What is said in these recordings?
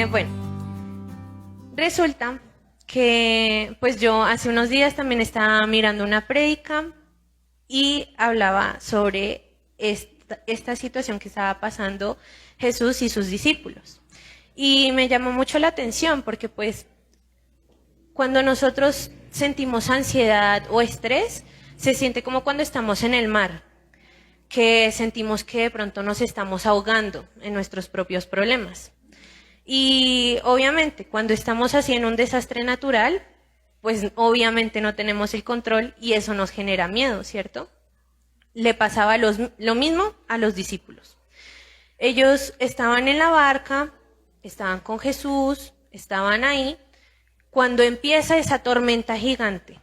Bueno, resulta que pues yo hace unos días también estaba mirando una prédica y hablaba sobre esta situación que estaba pasando Jesús y sus discípulos. Y me llamó mucho la atención porque pues cuando nosotros sentimos ansiedad o estrés, se siente como cuando estamos en el mar, que sentimos que de pronto nos estamos ahogando en nuestros propios problemas. Y obviamente cuando estamos así en un desastre natural, pues obviamente no tenemos el control y eso nos genera miedo, ¿cierto? Le pasaba lo mismo a los discípulos. Ellos estaban en la barca, estaban con Jesús, estaban ahí, cuando empieza esa tormenta gigante.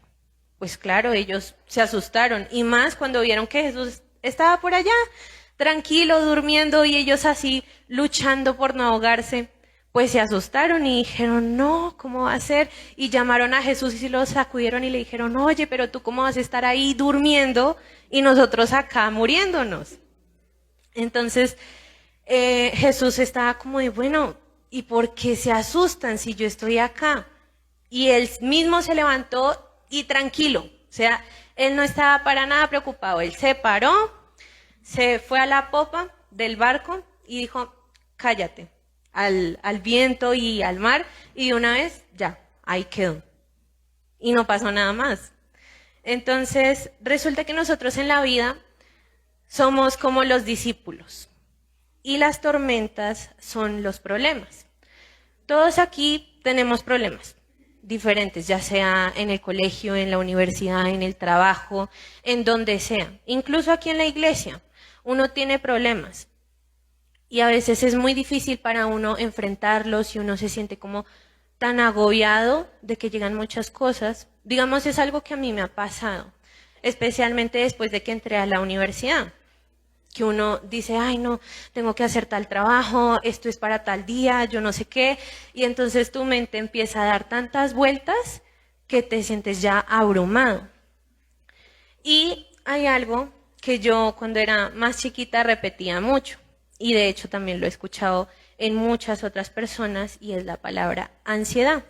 Pues claro, ellos se asustaron y más cuando vieron que Jesús estaba por allá, tranquilo, durmiendo y ellos así luchando por no ahogarse. Pues se asustaron y dijeron, no, ¿cómo va a ser? Y llamaron a Jesús y lo sacudieron y le dijeron, oye, pero tú cómo vas a estar ahí durmiendo y nosotros acá muriéndonos. Entonces Jesús estaba como de, bueno, ¿y por qué se asustan si yo estoy acá? Y él mismo se levantó y tranquilo, o sea, él no estaba para nada preocupado, él se paró, se fue a la popa del barco y dijo, cállate. Al viento y al mar, y de una vez, ya, ahí quedó. Y no pasó nada más. Entonces, resulta que nosotros en la vida somos como los discípulos, y las tormentas son los problemas. Todos aquí tenemos problemas diferentes, ya sea en el colegio, en la universidad, en el trabajo, en donde sea. Incluso aquí en la iglesia, uno tiene problemas. Y a veces es muy difícil para uno enfrentarlos y uno se siente como tan agobiado de que llegan muchas cosas. Digamos, es algo que a mí me ha pasado, especialmente después de que entré a la universidad, que uno dice, ay no, tengo que hacer tal trabajo, esto es para tal día, yo no sé qué, y entonces tu mente empieza a dar tantas vueltas que te sientes ya abrumado. Y hay algo que yo cuando era más chiquita repetía mucho. Y de hecho también lo he escuchado en muchas otras personas y es la palabra ansiedad.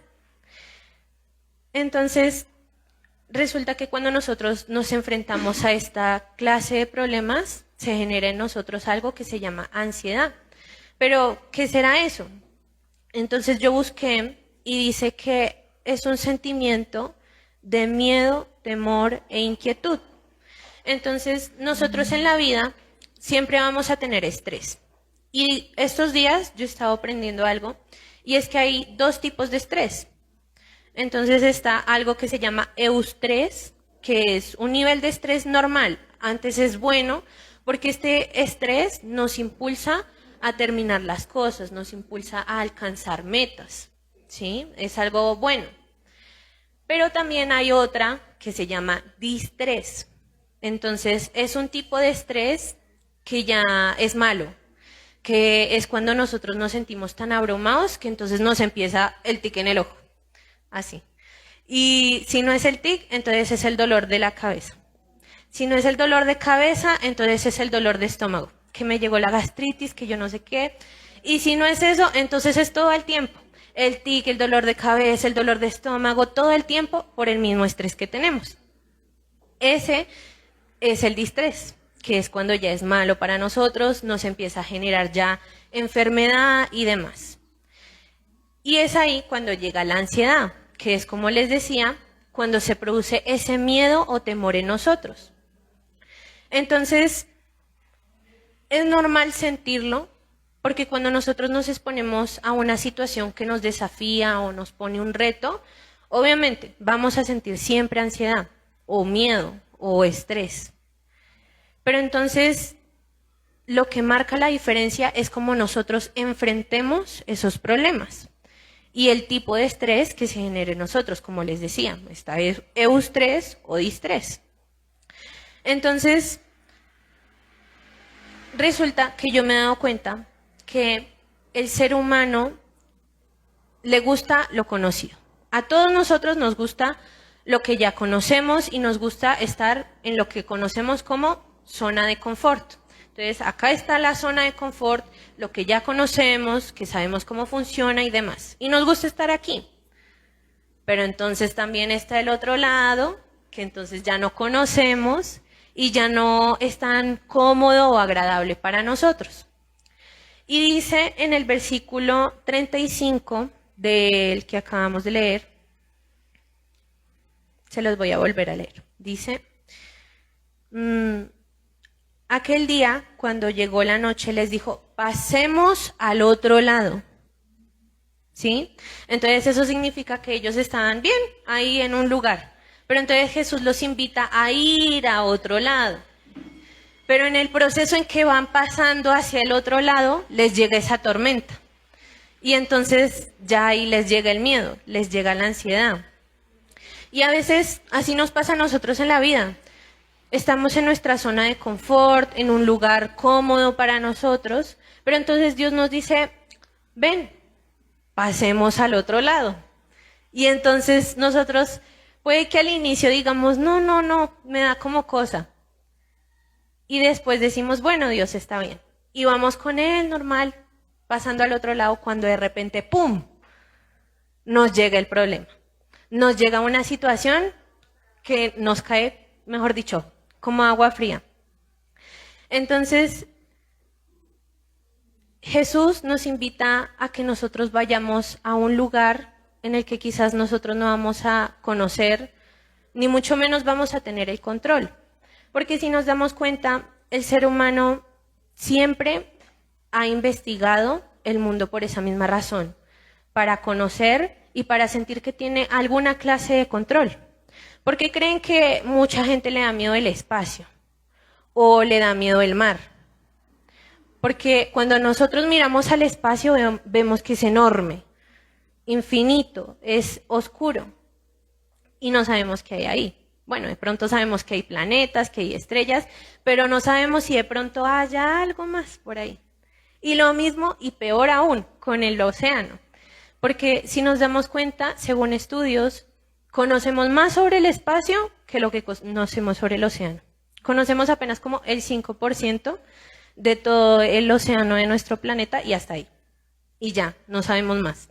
Entonces, resulta que cuando nosotros nos enfrentamos a esta clase de problemas, se genera en nosotros algo que se llama ansiedad. Pero, ¿qué será eso? Entonces yo busqué y dice que es un sentimiento de miedo, temor e inquietud. Entonces, nosotros en la vida siempre vamos a tener estrés. Y estos días yo he estado aprendiendo algo, y es que hay dos tipos de estrés. Entonces está algo que se llama eustrés, que es un nivel de estrés normal. Antes es bueno, porque este estrés nos impulsa a terminar las cosas, nos impulsa a alcanzar metas, ¿sí? Es algo bueno. Pero también hay otra que se llama distrés. Entonces es un tipo de estrés que ya es malo, que es cuando nosotros nos sentimos tan abrumados que entonces nos empieza el tic en el ojo, así. Y si no es el tic, entonces es el dolor de la cabeza. Si no es el dolor de cabeza, entonces es el dolor de estómago, que me llegó la gastritis, que yo no sé qué. Y si no es eso, entonces es todo el tiempo. El tic, el dolor de cabeza, el dolor de estómago, todo el tiempo por el mismo estrés que tenemos. Ese es el distrés, que es cuando ya es malo para nosotros, nos empieza a generar ya enfermedad y demás. Y es ahí cuando llega la ansiedad, que es, como les decía, cuando se produce ese miedo o temor en nosotros. Entonces, es normal sentirlo, porque cuando nosotros nos exponemos a una situación que nos desafía o nos pone un reto, obviamente vamos a sentir siempre ansiedad o miedo o estrés. Pero entonces, lo que marca la diferencia es cómo nosotros enfrentemos esos problemas y el tipo de estrés que se genere en nosotros, como les decía, está eustrés o distrés. Entonces, resulta que yo me he dado cuenta que el ser humano le gusta lo conocido. A todos nosotros nos gusta lo que ya conocemos y nos gusta estar en lo que conocemos como zona de confort. Entonces, acá está la zona de confort, lo que ya conocemos, que sabemos cómo funciona y demás. Y nos gusta estar aquí. Pero entonces también está el otro lado, que entonces ya no conocemos y ya no es tan cómodo o agradable para nosotros. Y dice en el versículo 35 del que acabamos de leer, se los voy a volver a leer. Dice, aquel día, cuando llegó la noche, les dijo, pasemos al otro lado. ¿Sí? Entonces eso significa que ellos estaban bien ahí en un lugar. Pero entonces Jesús los invita a ir a otro lado. Pero en el proceso en que van pasando hacia el otro lado, les llega esa tormenta. Y entonces ya ahí les llega el miedo, les llega la ansiedad. Y a veces así nos pasa a nosotros en la vida. Estamos en nuestra zona de confort, en un lugar cómodo para nosotros, pero entonces Dios nos dice, ven, pasemos al otro lado. Y entonces nosotros, puede que al inicio digamos, no, me da como cosa. Y después decimos, bueno, Dios está bien. Y vamos con Él normal, pasando al otro lado, cuando de repente, ¡pum!, nos llega el problema. Nos llega una situación que nos cae, mejor dicho, como agua fría. Entonces, Jesús nos invita a que nosotros vayamos a un lugar en el que quizás nosotros no vamos a conocer, ni mucho menos vamos a tener el control. Porque si nos damos cuenta, el ser humano siempre ha investigado el mundo por esa misma razón, para conocer y para sentir que tiene alguna clase de control. Porque creen que mucha gente le da miedo el espacio o le da miedo el mar. Porque cuando nosotros miramos al espacio vemos que es enorme, infinito, es oscuro y no sabemos qué hay ahí. Bueno, de pronto sabemos que hay planetas, que hay estrellas, pero no sabemos si de pronto haya algo más por ahí. Y lo mismo y peor aún con el océano. Porque si nos damos cuenta, según estudios, conocemos más sobre el espacio que lo que conocemos sobre el océano. Conocemos apenas como el 5% de todo el océano de nuestro planeta y hasta ahí. Y ya, no sabemos más.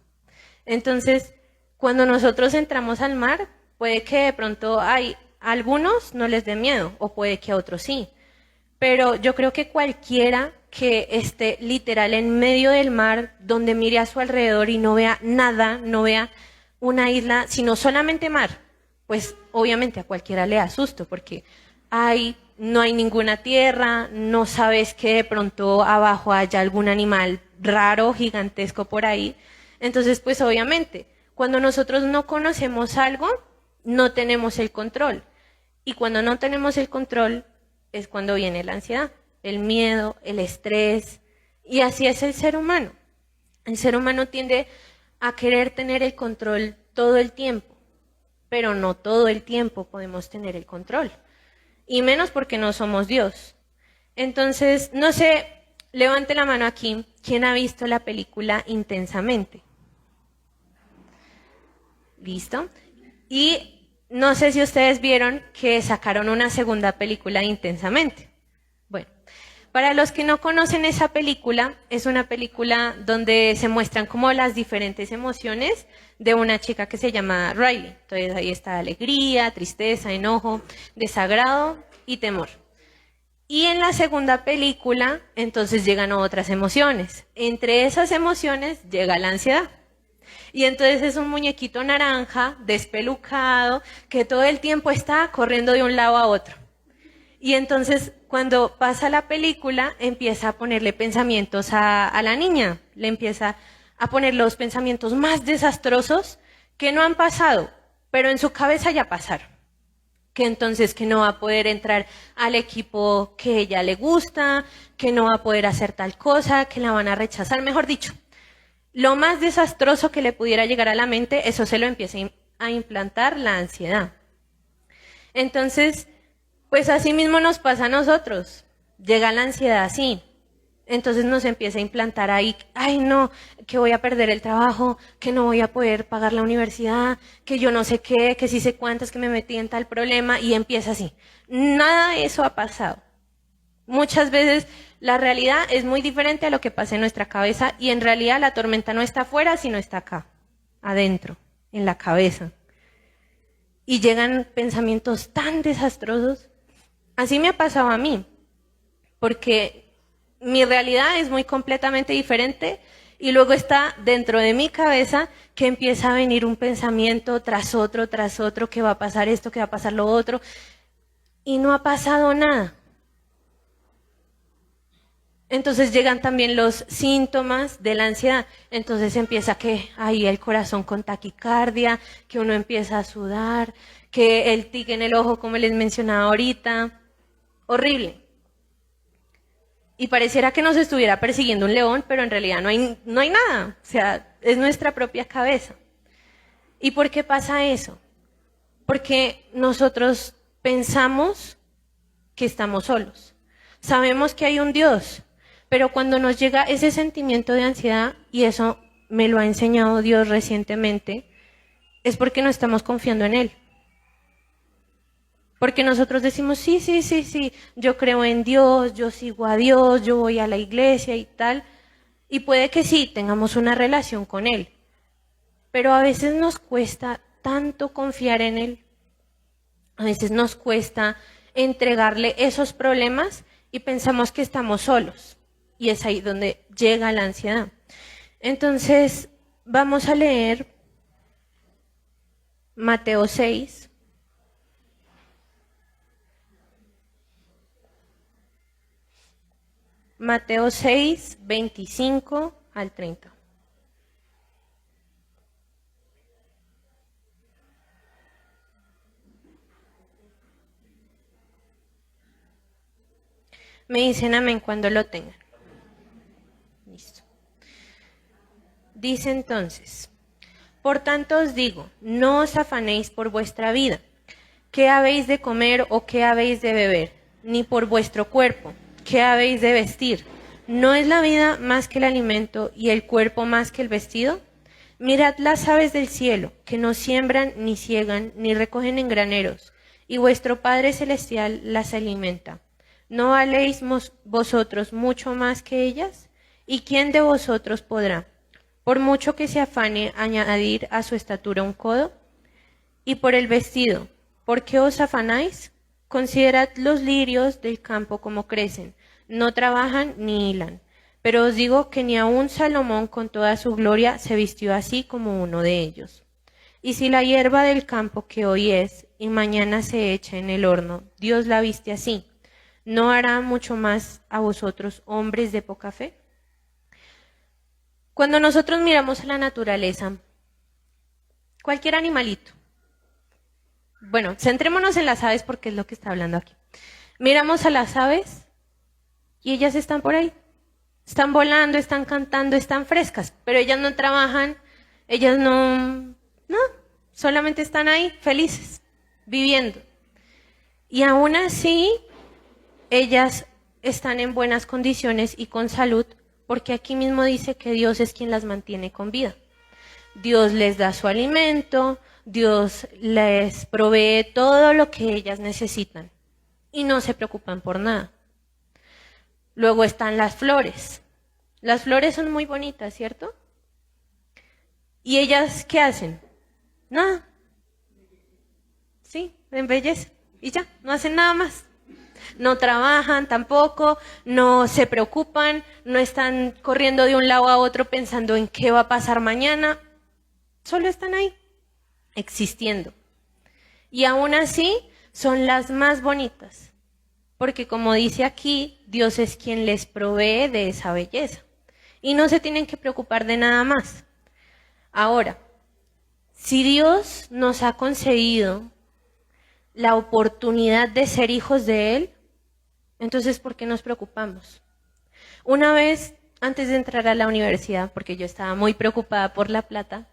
Entonces, cuando nosotros entramos al mar, puede que de pronto hay algunos no les dé miedo o puede que a otros sí. Pero yo creo que cualquiera que esté literal en medio del mar, donde mire a su alrededor y no vea nada, no vea una isla, sino solamente mar, pues obviamente a cualquiera le da susto porque no hay ninguna tierra, no sabes que de pronto abajo haya algún animal raro, gigantesco por ahí. Entonces, pues obviamente, cuando nosotros no conocemos algo, no tenemos el control. Y cuando no tenemos el control es cuando viene la ansiedad, el miedo, el estrés. Y así es el ser humano. El ser humano tiende a querer tener el control todo el tiempo, pero no todo el tiempo podemos tener el control. Y menos porque no somos Dios. Entonces, no sé, levante la mano aquí, ¿quién ha visto la película Intensamente? ¿Listo? Y no sé si ustedes vieron que sacaron una segunda película Intensamente. Bueno, para los que no conocen esa película, es una película donde se muestran como las diferentes emociones de una chica que se llama Riley. Entonces ahí está alegría, tristeza, enojo, desagrado y temor. Y en la segunda película, entonces llegan otras emociones. Entre esas emociones llega la ansiedad. Y entonces es un muñequito naranja, despelucado, que todo el tiempo está corriendo de un lado a otro. Y entonces cuando pasa la película, empieza a ponerle pensamientos a la niña. Le empieza a poner los pensamientos más desastrosos que no han pasado, pero en su cabeza ya pasaron. Que entonces que no va a poder entrar al equipo que ella le gusta, que no va a poder hacer tal cosa, que la van a rechazar, mejor dicho. Lo más desastroso que le pudiera llegar a la mente, eso se lo empieza a implantar la ansiedad. Entonces, pues así mismo nos pasa a nosotros. Llega la ansiedad así. Entonces nos empieza a implantar ahí, ay no, que voy a perder el trabajo, que no voy a poder pagar la universidad, que yo no sé qué, que sí sé cuántas, que me metí en tal problema, y empieza así. Nada de eso ha pasado. Muchas veces La realidad es muy diferente a lo que pasa en nuestra cabeza y en realidad la tormenta no está afuera, sino está acá, adentro, en la cabeza. Y llegan pensamientos tan desastrosos. Así me ha pasado a mí, porque mi realidad es muy completamente diferente y luego está dentro de mi cabeza que empieza a venir un pensamiento tras otro, que va a pasar esto, que va a pasar lo otro, y no ha pasado nada. Entonces llegan también los síntomas de la ansiedad. Entonces empieza que ahí el corazón con taquicardia, que uno empieza a sudar, que el tic en el ojo, como les mencionaba ahorita. Horrible. Y pareciera que nos estuviera persiguiendo un león, pero en realidad no hay nada. O sea, es nuestra propia cabeza. ¿Y por qué pasa eso? Porque nosotros pensamos que estamos solos. Sabemos que hay un Dios, pero cuando nos llega ese sentimiento de ansiedad, y eso me lo ha enseñado Dios recientemente, es porque no estamos confiando en Él. Porque nosotros decimos, sí, yo creo en Dios, yo sigo a Dios, yo voy a la iglesia y tal. Y puede que sí, tengamos una relación con Él. Pero a veces nos cuesta tanto confiar en Él. A veces nos cuesta entregarle esos problemas y pensamos que estamos solos. Y es ahí donde llega la ansiedad. Entonces, vamos a leer Mateo 6. Mateo 6, 25 al 30. Me dicen amén cuando lo tengan. Listo. Dice entonces, por tanto os digo, no os afanéis por vuestra vida, qué habéis de comer o qué habéis de beber, ni por vuestro cuerpo, qué habéis de vestir. ¿No es la vida más que el alimento y el cuerpo más que el vestido? Mirad las aves del cielo, que no siembran, ni siegan, ni recogen en graneros, y vuestro Padre Celestial las alimenta. ¿No valéis vosotros mucho más que ellas? ¿Y quién de vosotros podrá, por mucho que se afane, añadir a su estatura un codo? Y por el vestido, ¿por qué os afanáis? Considerad los lirios del campo como crecen, no trabajan ni hilan. Pero os digo que ni aun Salomón con toda su gloria se vistió así como uno de ellos. Y si la hierba del campo que hoy es y mañana se echa en el horno, Dios la viste así, ¿no hará mucho más a vosotros, hombres de poca fe? Cuando nosotros miramos a la naturaleza, cualquier animalito, bueno, centrémonos en las aves porque es lo que está hablando aquí. Miramos a las aves y ellas están por ahí. Están volando, están cantando, están frescas, pero ellas no trabajan, ellas no, solamente están ahí felices, viviendo. Y aún así, ellas están en buenas condiciones y con salud, porque aquí mismo dice que Dios es quien las mantiene con vida. Dios les da su alimento, Dios les provee todo lo que ellas necesitan y no se preocupan por nada. Luego están las flores. Las flores son muy bonitas, ¿cierto? ¿Y ellas qué hacen? Nada. Sí, embellecen y ya, no hacen nada más. No trabajan tampoco, no se preocupan, no están corriendo de un lado a otro pensando en qué va a pasar mañana. Solo están ahí, existiendo. Y aún así son las más bonitas. Porque como dice aquí, Dios es quien les provee de esa belleza. Y no se tienen que preocupar de nada más. Ahora, si Dios nos ha concedido la oportunidad de ser hijos de Él, entonces ¿por qué nos preocupamos? Una vez, antes de entrar a la universidad, porque yo estaba muy preocupada por la plata,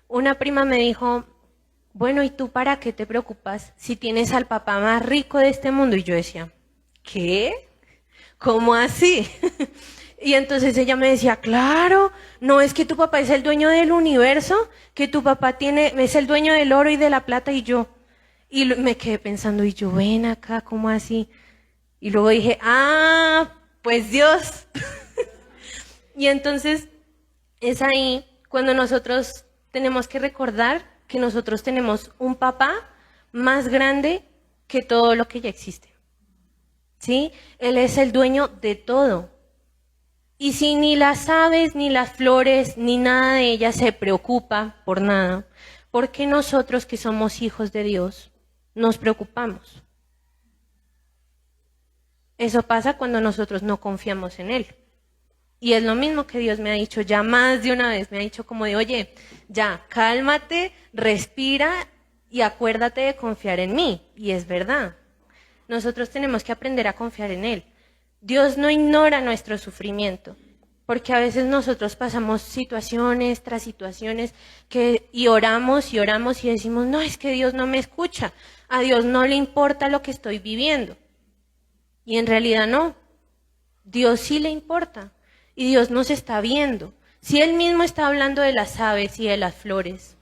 una prima me dijo, bueno, ¿y tú para qué te preocupas si tienes al papá más rico de este mundo? Y yo decía, ¿qué? ¿Cómo así? Y entonces ella me decía, claro, no es que tu papá es el dueño del universo, que tu papá es el dueño del oro y de la plata, y me quedé pensando, y yo, ven acá, ¿cómo así? Y luego dije, Pues Dios. Y entonces es ahí cuando nosotros tenemos que recordar que nosotros tenemos un papá más grande que todo lo que ya existe. ¿Sí? Él es el dueño de todo. Y si ni las aves, ni las flores, ni nada de ellas se preocupa por nada, ¿por qué nosotros que somos hijos de Dios nos preocupamos? Eso pasa cuando nosotros no confiamos en Él. Y es lo mismo que Dios me ha dicho ya más de una vez. Me ha dicho como de, oye, ya, cálmate, respira y acuérdate de confiar en mí. Y es verdad. Nosotros tenemos que aprender a confiar en Él. Dios no ignora nuestro sufrimiento, porque a veces nosotros pasamos situaciones tras situaciones y oramos y decimos, no, es que Dios no me escucha, a Dios no le importa lo que estoy viviendo. Y en realidad no, Dios sí le importa y Dios nos está viendo. Si Él mismo está hablando de las aves y de las flores,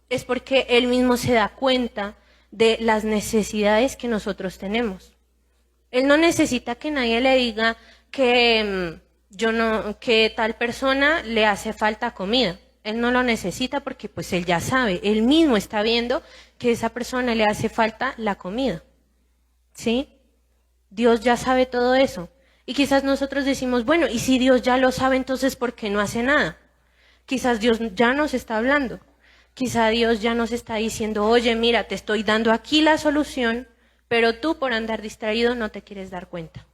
es porque Él mismo se da cuenta de las necesidades que nosotros tenemos. Él no necesita que nadie le diga que que tal persona le hace falta comida. Él no lo necesita porque pues él ya sabe, él mismo está viendo que a esa persona le hace falta la comida. ¿Sí? Dios ya sabe todo eso. Y quizás nosotros decimos, bueno, y si Dios ya lo sabe, entonces ¿por qué no hace nada? Quizás Dios ya nos está hablando. Quizás Dios ya nos está diciendo, oye, mira, te estoy dando aquí la solución, pero tú por andar distraído no te quieres dar cuenta.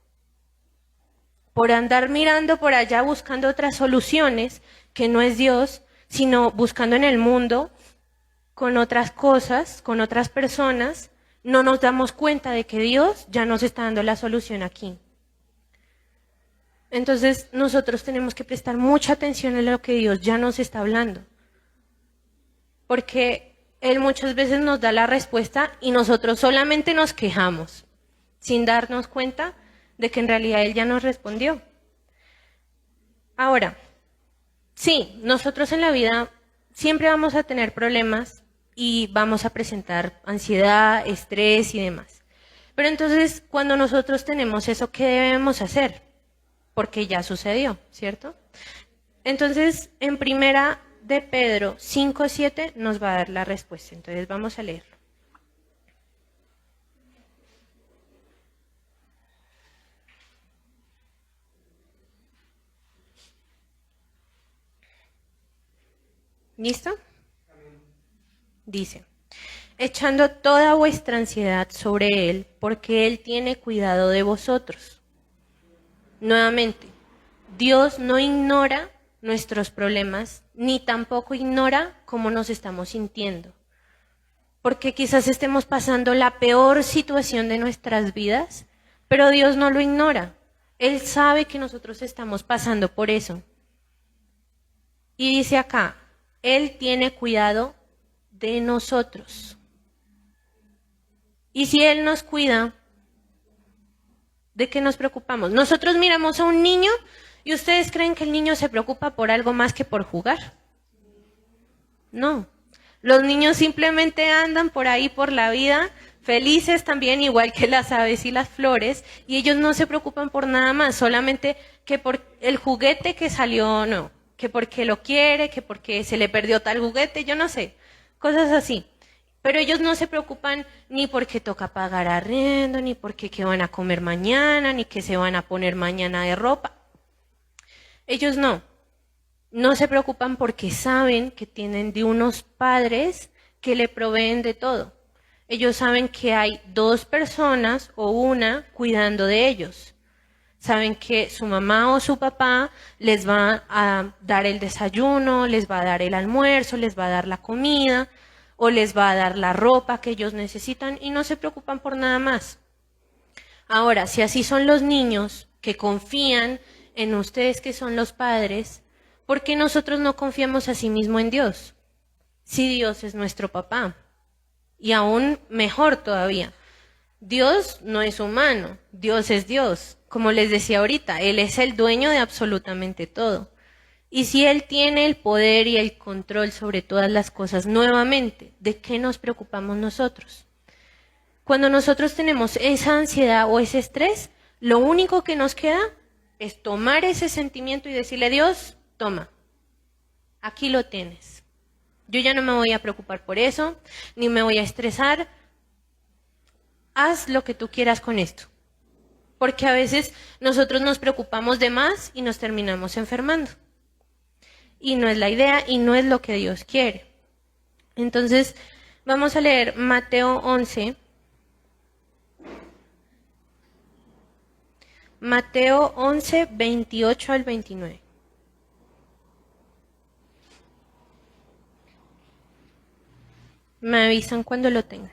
Por andar mirando por allá buscando otras soluciones, que no es Dios, sino buscando en el mundo, con otras cosas, con otras personas, no nos damos cuenta de que Dios ya nos está dando la solución aquí. Entonces nosotros tenemos que prestar mucha atención a lo que Dios ya nos está hablando. Porque Él muchas veces nos da la respuesta y nosotros solamente nos quejamos, sin darnos cuenta de que en realidad Él ya nos respondió. Ahora, sí, nosotros en la vida siempre vamos a tener problemas y vamos a presentar ansiedad, estrés y demás. Pero entonces, cuando nosotros tenemos eso, ¿qué debemos hacer? Porque ya sucedió, ¿cierto? Entonces, en primera de Pedro 5:7 nos va a dar la respuesta. Entonces, vamos a leerlo. ¿Listo? Dice, echando toda vuestra ansiedad sobre Él, porque Él tiene cuidado de vosotros. Nuevamente, Dios no ignora nuestros problemas, ni tampoco ignora cómo nos estamos sintiendo. Porque quizás estemos pasando la peor situación de nuestras vidas, pero Dios no lo ignora. Él sabe que nosotros estamos pasando por eso. Y dice acá, Él tiene cuidado de nosotros. Y si Él nos cuida, ¿de qué nos preocupamos? Nosotros miramos a un niño y ustedes creen que el niño se preocupa por algo más que por jugar. No. Los niños simplemente andan por ahí por la vida, felices también, igual que las aves y las flores, y ellos no se preocupan por nada más, solamente que por el juguete que salió o no, que porque lo quiere, que porque se le perdió tal juguete, yo no sé, cosas así. Pero ellos no se preocupan ni porque toca pagar arriendo, ni porque qué van a comer mañana, ni qué se van a poner mañana de ropa. Ellos no se preocupan porque saben que tienen de unos padres que le proveen de todo. Ellos saben que hay dos personas o una cuidando de ellos. Saben que su mamá o su papá les va a dar el desayuno, les va a dar el almuerzo, les va a dar la comida o les va a dar la ropa que ellos necesitan y no se preocupan por nada más. Ahora, si así son los niños que confían en ustedes que son los padres, ¿por qué nosotros no confiamos a sí mismo en Dios? Si Dios es nuestro papá. Y aún mejor todavía, Dios no es humano, Dios es Dios. Como les decía ahorita, Él es el dueño de absolutamente todo. Y si Él tiene el poder y el control sobre todas las cosas, nuevamente, ¿de qué nos preocupamos nosotros? Cuando nosotros tenemos esa ansiedad o ese estrés, Lo único que nos queda es tomar ese sentimiento y decirle, Dios, toma, aquí lo tienes. Yo ya no me voy a preocupar por eso, ni me voy a estresar. Haz lo que tú quieras con esto. Porque a veces nosotros nos preocupamos de más y nos terminamos enfermando. Y no es la idea y no es lo que Dios quiere. Entonces, vamos a leer Mateo 11. Mateo 11, 28 al 29. Me avisan cuando lo tengan.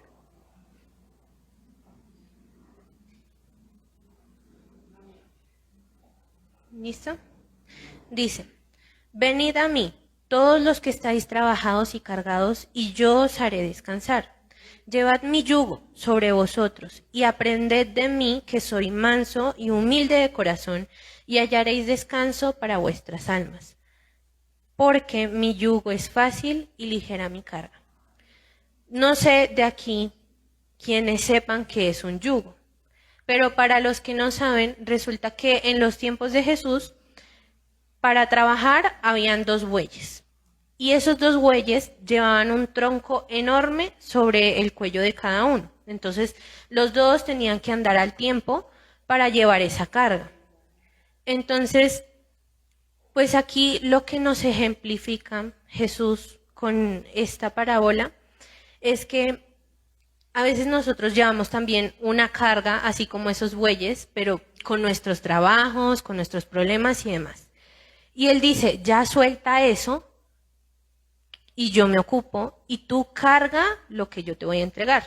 ¿Listo? Dice, venid a mí, todos los que estáis trabajados y cargados, y yo os haré descansar. Llevad mi yugo sobre vosotros, y aprended de mí, que soy manso y humilde de corazón, y hallaréis descanso para vuestras almas. Porque mi yugo es fácil y ligera mi carga. No sé de aquí quienes sepan qué es un yugo, pero para los que no saben, resulta que en los tiempos de Jesús, para trabajar habían dos bueyes. Y esos dos bueyes llevaban un tronco enorme sobre el cuello de cada uno. Entonces, los dos tenían que andar al tiempo para llevar esa carga. Entonces, pues aquí lo que nos ejemplifica Jesús con esta parábola es que a veces nosotros llevamos también una carga, así como esos bueyes, pero con nuestros trabajos, con nuestros problemas y demás. Y él dice, ya suelta eso y yo me ocupo y tú carga lo que yo te voy a entregar.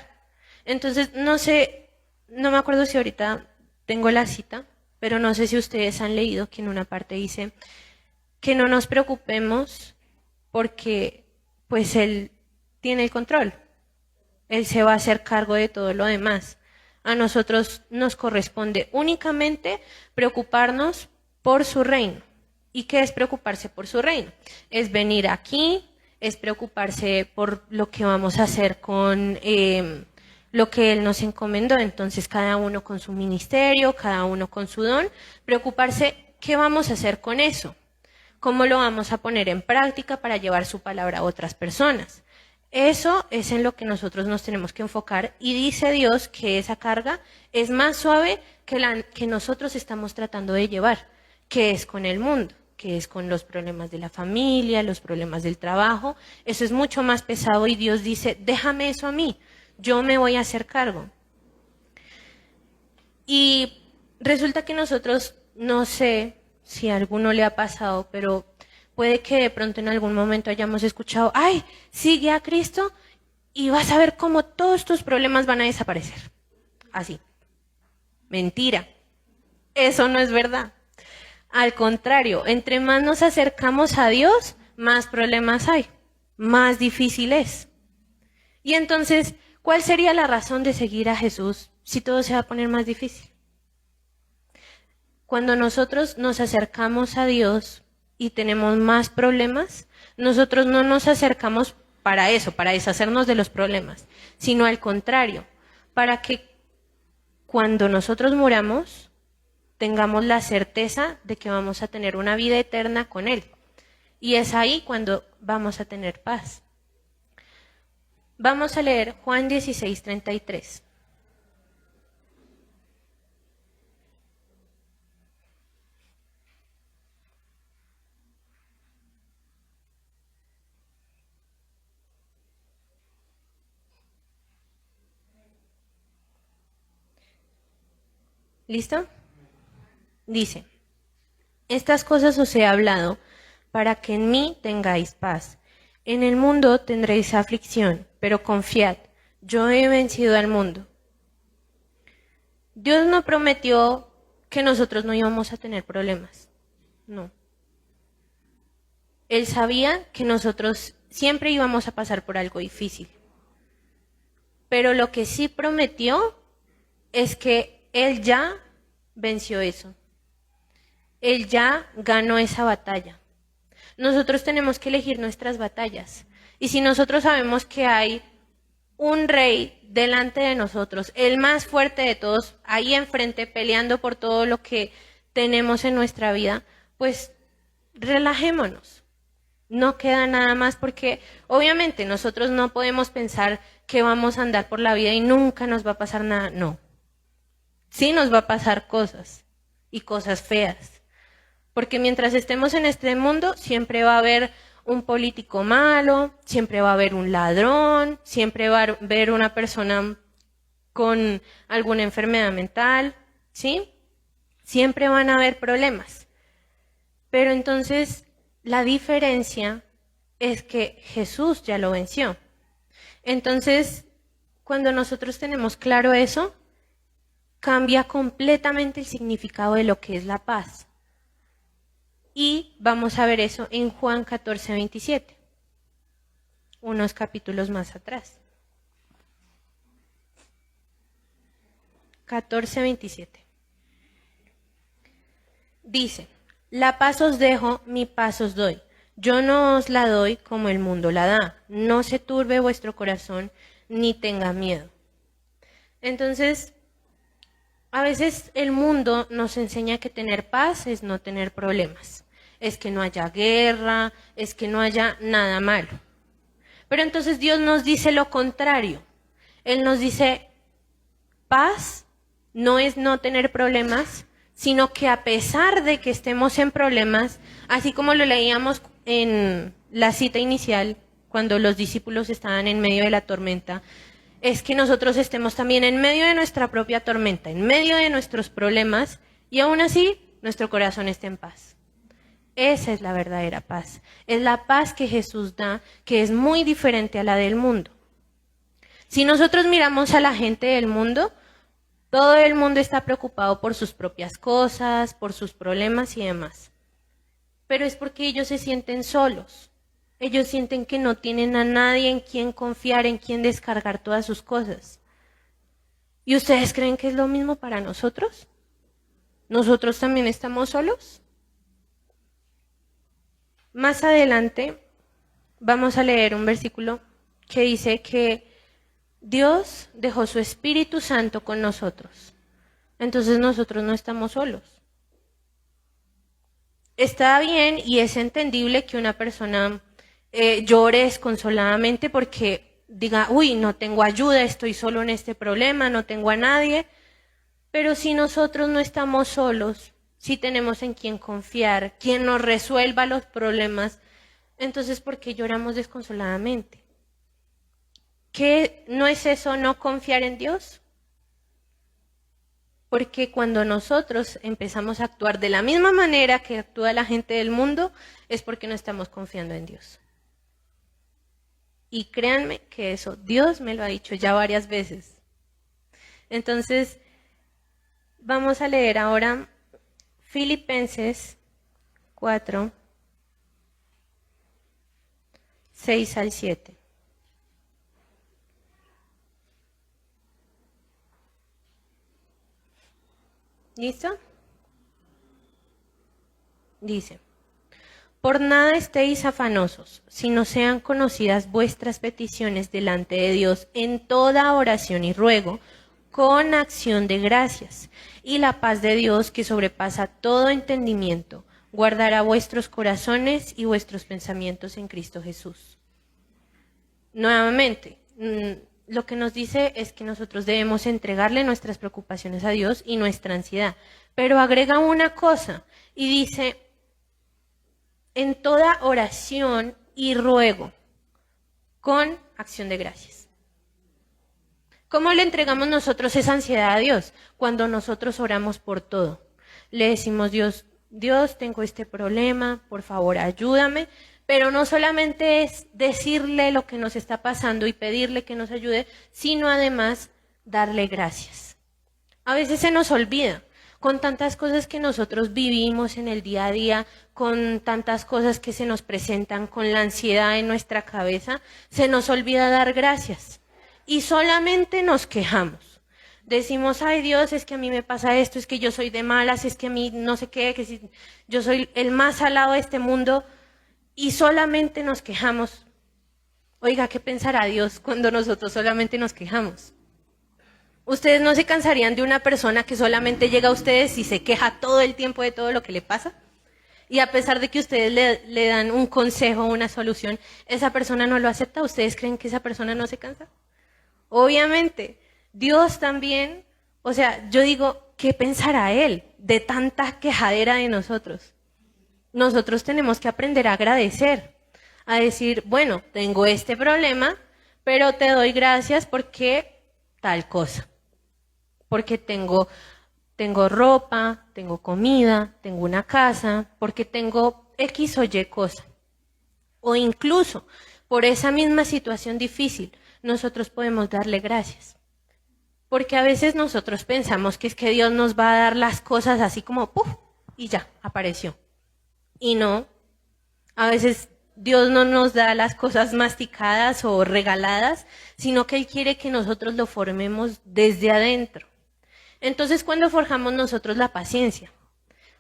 Entonces, no sé, no me acuerdo si ahorita tengo la cita, pero no sé si ustedes han leído que en una parte dice que no nos preocupemos porque pues él tiene el control. Él se va a hacer cargo de todo lo demás. A nosotros nos corresponde únicamente preocuparnos por su reino. ¿Y qué es preocuparse por su reino? Es venir aquí, es preocuparse por lo que vamos a hacer con lo que Él nos encomendó. Entonces, cada uno con su ministerio, cada uno con su don, preocuparse qué vamos a hacer con eso, cómo lo vamos a poner en práctica para llevar su palabra a otras personas. Eso es en lo que nosotros nos tenemos que enfocar y dice Dios que esa carga es más suave que la que nosotros estamos tratando de llevar, que es con el mundo, que es con los problemas de la familia, los problemas del trabajo. Eso es mucho más pesado y Dios dice, déjame eso a mí, yo me voy a hacer cargo. Y resulta que nosotros, no sé si a alguno le ha pasado, pero puede que de pronto en algún momento hayamos escuchado, ay, sigue a Cristo y vas a ver cómo todos tus problemas van a desaparecer. Así. Mentira. Eso no es verdad. Al contrario, entre más nos acercamos a Dios, más problemas hay, más difícil es. Y entonces, ¿cuál sería la razón de seguir a Jesús si todo se va a poner más difícil? Cuando nosotros nos acercamos a Dios y tenemos más problemas, nosotros no nos acercamos para eso, para deshacernos de los problemas, sino al contrario, para que cuando nosotros muramos tengamos la certeza de que vamos a tener una vida eterna con Él. Y es ahí cuando vamos a tener paz. Vamos a leer Juan 16, 33. ¿Listo? Dice, estas cosas os he hablado para que en mí tengáis paz. En el mundo tendréis aflicción, pero confiad, yo he vencido al mundo. Dios no prometió que nosotros no íbamos a tener problemas. No. Él sabía que nosotros siempre íbamos a pasar por algo difícil. Pero lo que sí prometió es que Él ya venció eso. Él ya ganó esa batalla. Nosotros tenemos que elegir nuestras batallas. Y si nosotros sabemos que hay un rey delante de nosotros, el más fuerte de todos, ahí enfrente, peleando por todo lo que tenemos en nuestra vida, pues relajémonos. No queda nada más porque obviamente nosotros no podemos pensar que vamos a andar por la vida y nunca nos va a pasar nada. No. Sí nos va a pasar cosas y cosas feas. Porque mientras estemos en este mundo siempre va a haber un político malo, siempre va a haber un ladrón, siempre va a haber una persona con alguna enfermedad mental, ¿sí? Siempre van a haber problemas. Pero entonces la diferencia es que Jesús ya lo venció. Entonces, cuando nosotros tenemos claro eso, cambia completamente el significado de lo que es la paz. Y vamos a ver eso en Juan 14, 27, unos capítulos más atrás. 14, 27. Dice, la paz os dejo, mi paz os doy. Yo no os la doy como el mundo la da. No se turbe vuestro corazón, ni tenga miedo. Entonces, a veces el mundo nos enseña que tener paz es no tener problemas. Es que no haya guerra, es que no haya nada malo. Pero entonces Dios nos dice lo contrario. Él nos dice, paz no es no tener problemas, sino que a pesar de que estemos en problemas, así como lo leíamos en la cita inicial, cuando los discípulos estaban en medio de la tormenta, es que nosotros estemos también en medio de nuestra propia tormenta, en medio de nuestros problemas, y aún así nuestro corazón esté en paz. Esa es la verdadera paz. Es la paz que Jesús da, que es muy diferente a la del mundo. Si nosotros miramos a la gente del mundo, todo el mundo está preocupado por sus propias cosas, por sus problemas y demás. Pero es porque ellos se sienten solos. Ellos sienten que no tienen a nadie en quien confiar, en quien descargar todas sus cosas. ¿Y ustedes creen que es lo mismo para nosotros? ¿Nosotros también estamos solos? Más adelante vamos a leer un versículo que dice que Dios dejó su Espíritu Santo con nosotros. Entonces nosotros no estamos solos. Está bien y es entendible que una persona llore desconsoladamente porque diga, uy, no tengo ayuda, estoy solo en este problema, no tengo a nadie. Pero si nosotros no estamos solos, si tenemos en quien confiar, quien nos resuelva los problemas, entonces ¿por qué lloramos desconsoladamente? ¿Qué no es eso no confiar en Dios? Porque cuando nosotros empezamos a actuar de la misma manera que actúa la gente del mundo, es porque no estamos confiando en Dios. Y créanme que eso, Dios me lo ha dicho ya varias veces. Entonces, vamos a leer ahora Filipenses 4, 6 al 7. ¿Listo? Dice, por nada estéis afanosos, sino sean conocidas vuestras peticiones delante de Dios en toda oración y ruego, con acción de gracias. Y la paz de Dios, que sobrepasa todo entendimiento, guardará vuestros corazones y vuestros pensamientos en Cristo Jesús. Nuevamente, lo que nos dice es que nosotros debemos entregarle nuestras preocupaciones a Dios y nuestra ansiedad. Pero agrega una cosa y dice, en toda oración y ruego, con acción de gracias. ¿Cómo le entregamos nosotros esa ansiedad a Dios? Cuando nosotros oramos por todo. Le decimos, Dios, tengo este problema, por favor ayúdame. Pero no solamente es decirle lo que nos está pasando y pedirle que nos ayude, sino además darle gracias. A veces se nos olvida, con tantas cosas que nosotros vivimos en el día a día, con tantas cosas que se nos presentan, con la ansiedad en nuestra cabeza, se nos olvida dar gracias. Y solamente nos quejamos. Decimos, ay Dios, es que a mí me pasa esto, es que yo soy de malas, es que a mí no sé qué, que si yo soy el más salado de este mundo. Y solamente nos quejamos. Oiga, ¿qué pensará Dios cuando nosotros solamente nos quejamos? ¿Ustedes no se cansarían de una persona que solamente llega a ustedes y se queja todo el tiempo de todo lo que le pasa? Y a pesar de que ustedes le dan un consejo, una solución, esa persona no lo acepta. ¿Ustedes creen que esa persona no se cansa? Obviamente, Dios también, o sea, yo digo, ¿qué pensará Él de tanta quejadera de nosotros? Nosotros tenemos que aprender a agradecer, a decir, bueno, tengo este problema, pero te doy gracias porque tal cosa. Porque tengo ropa, tengo comida, tengo una casa, porque tengo X o Y cosa. O incluso por esa misma situación difícil, nosotros podemos darle gracias. Porque a veces nosotros pensamos que es que Dios nos va a dar las cosas así como ¡puf! Y ya, apareció. Y no, a veces Dios no nos da las cosas masticadas o regaladas, sino que Él quiere que nosotros lo formemos desde adentro. Entonces, ¿cuándo forjamos nosotros la paciencia?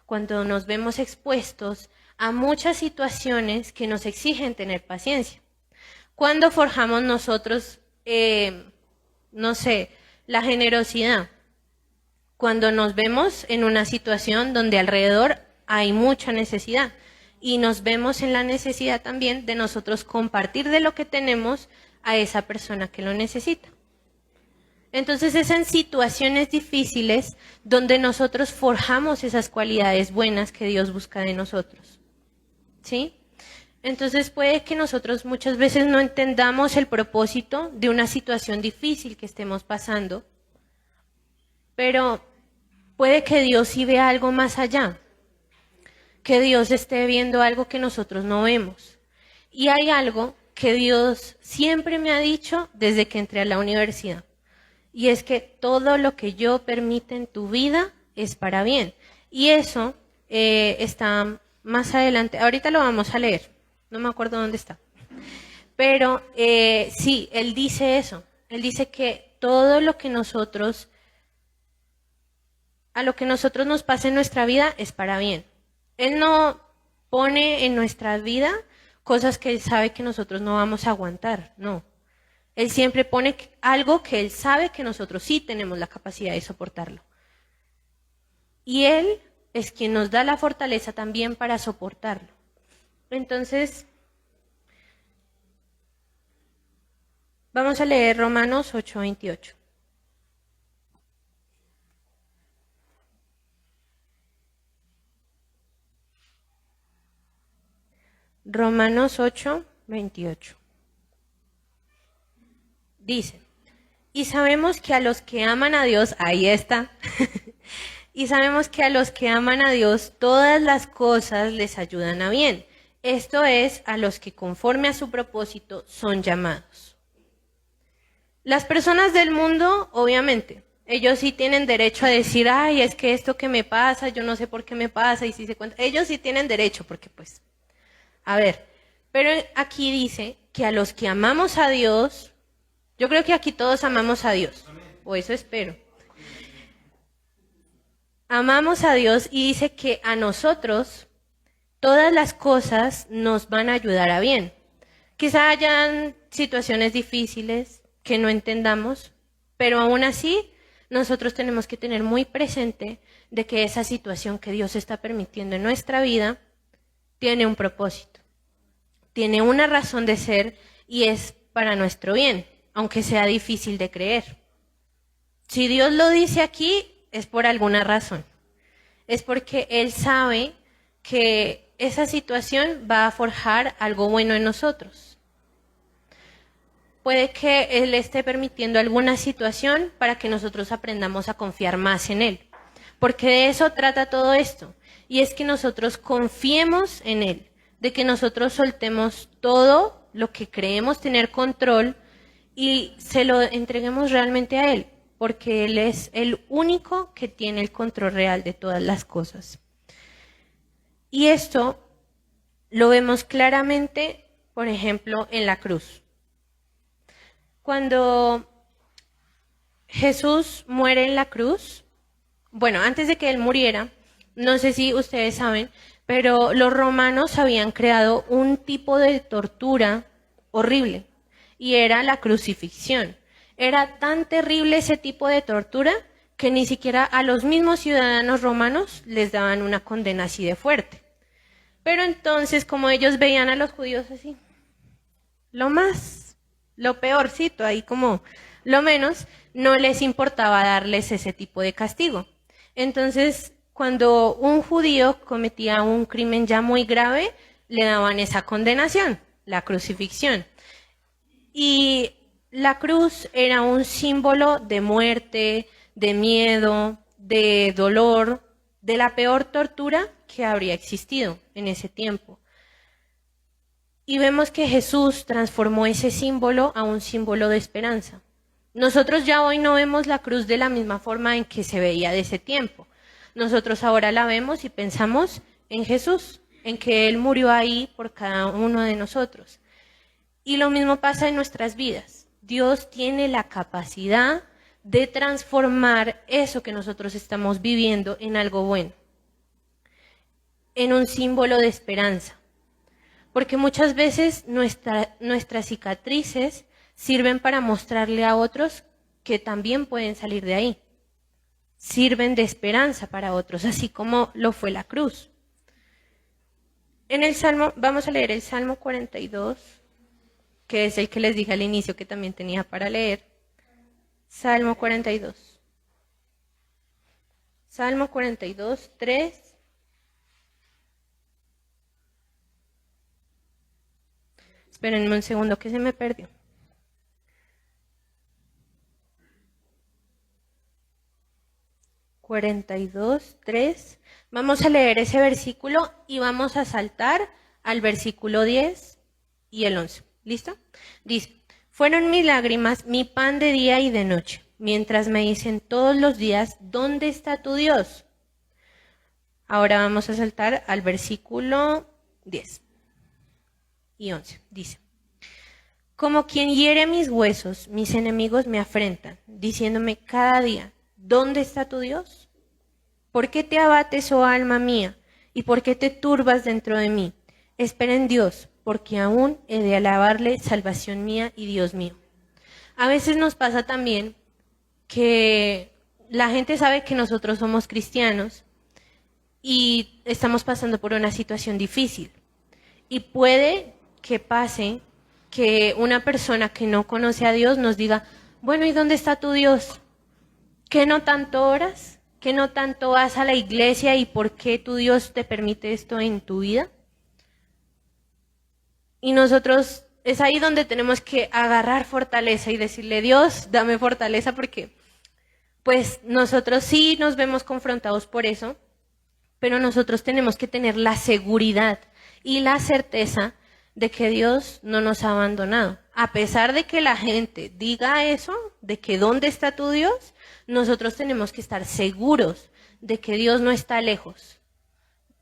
Cuando nos vemos expuestos a muchas situaciones que nos exigen tener paciencia. ¿Cuándo forjamos nosotros, no sé, la generosidad? Cuando nos vemos en una situación donde alrededor hay mucha necesidad y nos vemos en la necesidad también de nosotros compartir de lo que tenemos a esa persona que lo necesita. Entonces es en situaciones difíciles donde nosotros forjamos esas cualidades buenas que Dios busca de nosotros. ¿Sí? Entonces puede que nosotros muchas veces no entendamos el propósito de una situación difícil que estemos pasando, pero puede que Dios sí vea algo más allá, que Dios esté viendo algo que nosotros no vemos. Y hay algo que Dios siempre me ha dicho desde que entré a la universidad. Y es que todo lo que yo permite en tu vida es para bien. Y eso está más adelante. Ahorita lo vamos a leer. No me acuerdo dónde está. Pero sí, Él dice eso. Él dice que todo lo que nosotros, a lo que nosotros nos pase en nuestra vida es para bien. Él no pone en nuestra vida cosas que Él sabe que nosotros no vamos a aguantar. No. Él siempre pone algo que Él sabe que nosotros sí tenemos la capacidad de soportarlo. Y Él es quien nos da la fortaleza también para soportarlo. Entonces, vamos a leer Romanos 8:28. Romanos 8:28. Dice, y sabemos que a los que aman a Dios, ahí está, y sabemos que a los que aman a Dios todas las cosas les ayudan a bien. Esto es, a los que conforme a su propósito son llamados. Las personas del mundo, obviamente, ellos sí tienen derecho a decir, ay, es que esto que me pasa, yo no sé por qué me pasa, y si se cuenta, ellos sí tienen derecho, porque pues, a ver, pero aquí dice que a los que amamos a Dios, yo creo que aquí todos amamos a Dios, o eso espero. Amamos a Dios y dice que a nosotros todas las cosas nos van a ayudar a bien. Quizá hayan situaciones difíciles que no entendamos, pero aún así nosotros tenemos que tener muy presente de que esa situación que Dios está permitiendo en nuestra vida tiene un propósito, tiene una razón de ser y es para nuestro bien, aunque sea difícil de creer. Si Dios lo dice aquí, es por alguna razón. Es porque Él sabe que esa situación va a forjar algo bueno en nosotros. Puede que Él esté permitiendo alguna situación para que nosotros aprendamos a confiar más en Él. Porque de eso trata todo esto. Y es que nosotros confiemos en Él, de que nosotros soltemos todo lo que creemos tener control y se lo entreguemos realmente a Él, porque Él es el único que tiene el control real de todas las cosas. Y esto lo vemos claramente, por ejemplo, en la cruz. Cuando Jesús muere en la cruz, bueno, antes de que Él muriera, no sé si ustedes saben, pero los romanos habían creado un tipo de tortura horrible. y era la crucifixión. Era tan terrible ese tipo de tortura que ni siquiera a los mismos ciudadanos romanos les daban una condena así de fuerte. Pero entonces, como ellos veían a los judíos así, lo peorcito, ahí como lo menos, no les importaba darles ese tipo de castigo. Entonces, cuando un judío cometía un crimen ya muy grave, le daban esa condenación, la crucifixión. Y la cruz era un símbolo de muerte, de miedo, de dolor, de la peor tortura que habría existido en ese tiempo. Y vemos que Jesús transformó ese símbolo a un símbolo de esperanza. Nosotros ya hoy no vemos la cruz de la misma forma en que se veía de ese tiempo. Nosotros ahora la vemos y pensamos en Jesús, en que Él murió ahí por cada uno de nosotros. Y lo mismo pasa en nuestras vidas. Dios tiene la capacidad de transformar eso que nosotros estamos viviendo en algo bueno, en un símbolo de esperanza. Porque muchas veces nuestras cicatrices sirven para mostrarle a otros que también pueden salir de ahí. Sirven de esperanza para otros, así como lo fue la cruz. En el Salmo, vamos a leer el Salmo 42, que es el que les dije al inicio que también tenía para leer. Salmo 42. Salmo 42, 3. Espérenme un segundo que se me perdió. 42, 3. Vamos a leer ese versículo y vamos a saltar al versículo 10 y el 11. ¿Listo? Dice, fueron mis lágrimas mi pan de día y de noche, mientras me dicen todos los días, ¿dónde está tu Dios? Ahora vamos a saltar al versículo 10 y 11. Dice, como quien hiere mis huesos, mis enemigos me afrentan, diciéndome cada día, ¿dónde está tu Dios? ¿Por qué te abates, oh alma mía? ¿Y por qué te turbas dentro de mí? Espera en Dios, porque aún he de alabarle, salvación mía y Dios mío. A veces nos pasa también que la gente sabe que nosotros somos cristianos y estamos pasando por una situación difícil. Y puede que pase que una persona que no conoce a Dios nos diga, bueno, ¿y dónde está tu Dios? ¿Qué no tanto oras? ¿Qué no tanto vas a la iglesia? ¿Y por qué tu Dios te permite esto en tu vida? Y nosotros, es ahí donde tenemos que agarrar fortaleza y decirle, Dios, dame fortaleza, porque pues nosotros sí nos vemos confrontados por eso, pero nosotros tenemos que tener la seguridad y la certeza de que Dios no nos ha abandonado. A pesar de que la gente diga eso, de que ¿dónde está tu Dios? Nosotros tenemos que estar seguros de que Dios no está lejos.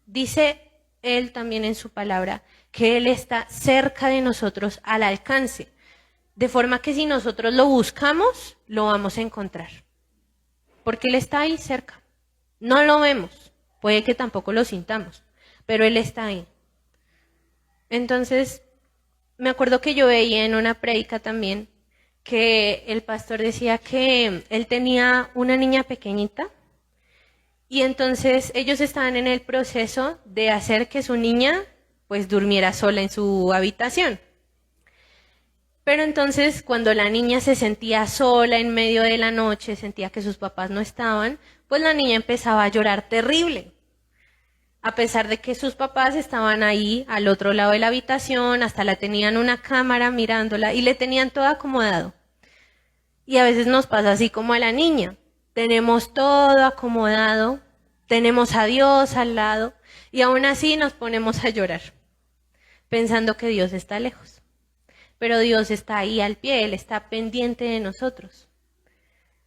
Dice Él también en su palabra que Él está cerca de nosotros al alcance, de forma que si nosotros lo buscamos, lo vamos a encontrar. Porque Él está ahí cerca. No lo vemos, puede que tampoco lo sintamos, pero Él está ahí. Entonces, me acuerdo que yo veía en una prédica también que el pastor decía que él tenía una niña pequeñita y entonces ellos estaban en el proceso de hacer que su niña pues durmiera sola en su habitación. Pero entonces cuando la niña se sentía sola en medio de la noche, sentía que sus papás no estaban, pues la niña empezaba a llorar terrible. A pesar de que sus papás estaban ahí al otro lado de la habitación, hasta la tenían una cámara mirándola y le tenían todo acomodado. Y a veces nos pasa así como a la niña. Tenemos todo acomodado, tenemos a Dios al lado y aún así nos ponemos a llorar, pensando que Dios está lejos. Pero Dios está ahí al pie, Él está pendiente de nosotros.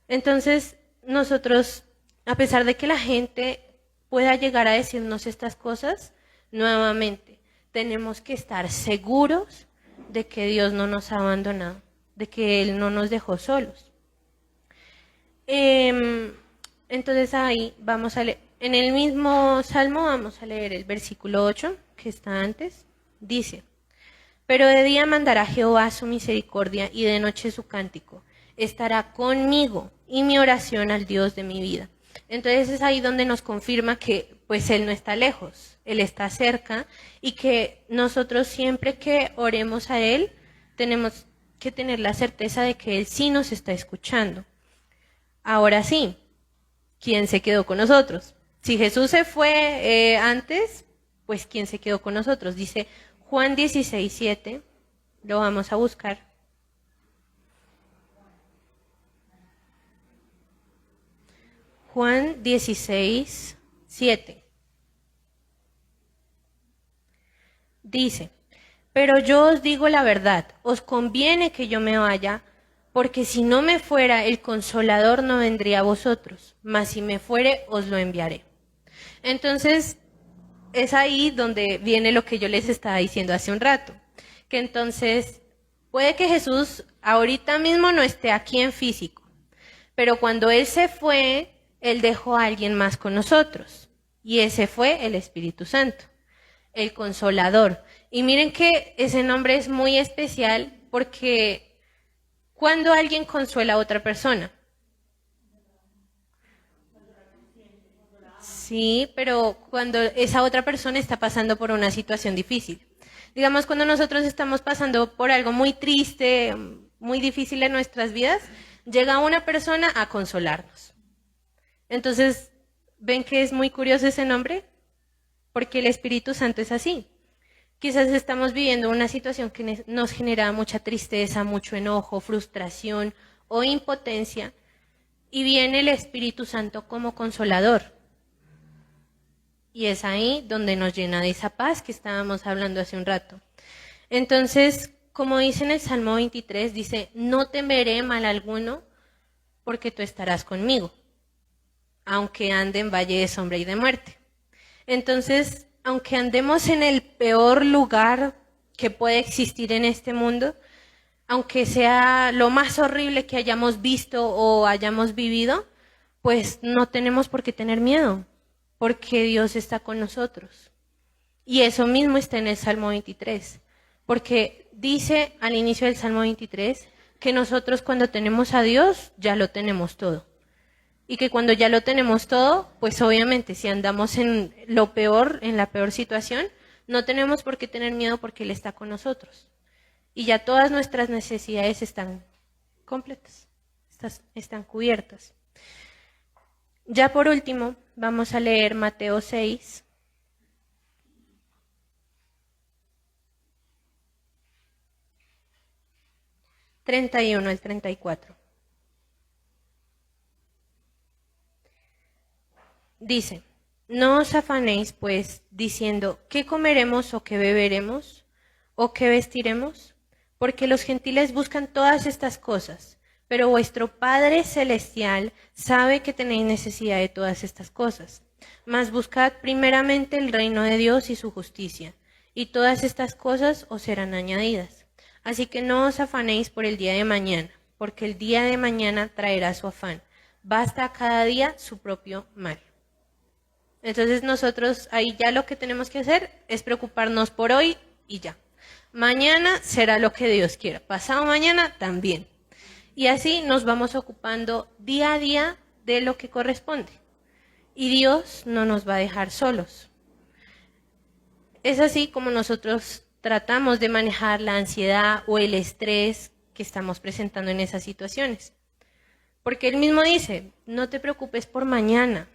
Entonces, nosotros, a pesar de que la gente pueda llegar a decirnos estas cosas, nuevamente, tenemos que estar seguros de que Dios no nos ha abandonado, de que Él no nos dejó solos. Entonces ahí vamos a leer, en el mismo Salmo vamos a leer el versículo 8, que está antes, dice, Pero de día mandará Jehová su misericordia y de noche su cántico. Estará conmigo y mi oración al Dios de mi vida. Entonces es ahí donde nos confirma que pues Él no está lejos, Él está cerca y que nosotros siempre que oremos a Él tenemos que tener la certeza de que Él sí nos está escuchando. Ahora sí, ¿quién se quedó con nosotros? Si Jesús se fue antes, pues ¿quién se quedó con nosotros? Dice Juan 16:7, lo vamos a buscar. Juan 16:7. Dice, pero yo os digo la verdad, os conviene que yo me vaya, porque si no me fuera, el Consolador no vendría a vosotros, mas si me fuere, os lo enviaré. Entonces, es ahí donde viene lo que yo les estaba diciendo hace un rato, que entonces puede que Jesús ahorita mismo no esté aquí en físico, pero cuando Él se fue, Él dejó a alguien más con nosotros, y ese fue el Espíritu Santo, el Consolador. Y miren que ese nombre es muy especial porque cuando alguien consuela a otra persona. Sí, pero cuando esa otra persona está pasando por una situación difícil. Digamos, cuando nosotros estamos pasando por algo muy triste, muy difícil en nuestras vidas, llega una persona a consolarnos. Entonces, ¿ven que es muy curioso ese nombre? Porque el Espíritu Santo es así. Quizás estamos viviendo una situación que nos genera mucha tristeza, mucho enojo, frustración o impotencia, y viene el Espíritu Santo como consolador. Y es ahí donde nos llena de esa paz que estábamos hablando hace un rato. Entonces, como dice en el Salmo 23, dice, no temeré mal alguno porque tú estarás conmigo, aunque ande en valle de sombra y de muerte. Entonces, aunque andemos en el peor lugar que puede existir en este mundo, aunque sea lo más horrible que hayamos visto o hayamos vivido, pues no tenemos por qué tener miedo, porque Dios está con nosotros. Y eso mismo está en el Salmo 23, porque dice al inicio del Salmo 23 que nosotros cuando tenemos a Dios ya lo tenemos todo. Y que cuando ya lo tenemos todo, pues obviamente si andamos en lo peor, en la peor situación, no tenemos por qué tener miedo porque Él está con nosotros. Y ya todas nuestras necesidades están completas, están cubiertas. Ya por último, vamos a leer Mateo 6. (31 al 34). Dice, no os afanéis pues diciendo, ¿qué comeremos o qué beberemos o qué vestiremos? Porque los gentiles buscan todas estas cosas, pero vuestro Padre Celestial sabe que tenéis necesidad de todas estas cosas. Mas buscad primeramente el reino de Dios y su justicia, y todas estas cosas os serán añadidas. Así que no os afanéis por el día de mañana, porque el día de mañana traerá su afán. Basta a cada día su propio mal. Entonces nosotros ahí ya lo que tenemos que hacer es preocuparnos por hoy y ya. Mañana será lo que Dios quiera, pasado mañana también. Y así nos vamos ocupando día a día de lo que corresponde. Y Dios no nos va a dejar solos. Es así como nosotros tratamos de manejar la ansiedad o el estrés que estamos presentando en esas situaciones. Porque Él mismo dice, no te preocupes por mañana,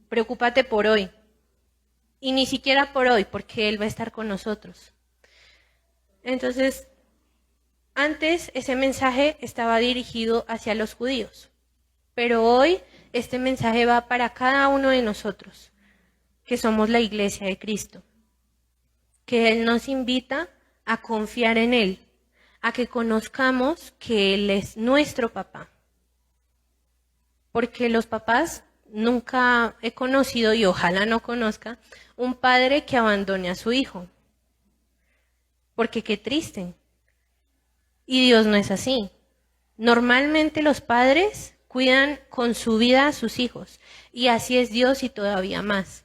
preocúpate por hoy. Y ni siquiera por hoy, porque Él va a estar con nosotros. Entonces, antes ese mensaje estaba dirigido hacia los judíos, pero hoy este mensaje va para cada uno de nosotros, que somos la iglesia de Cristo, que Él nos invita a confiar en Él, a que conozcamos que Él es nuestro papá, porque los papás nunca he conocido, y ojalá no conozca, un padre que abandone a su hijo, porque qué triste. Y Dios no es así. Normalmente los padres cuidan con su vida a sus hijos, y así es Dios y todavía más.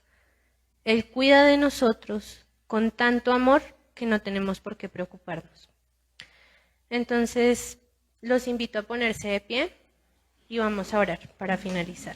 Él cuida de nosotros con tanto amor que no tenemos por qué preocuparnos. Entonces, los invito a ponerse de pie y vamos a orar para finalizar.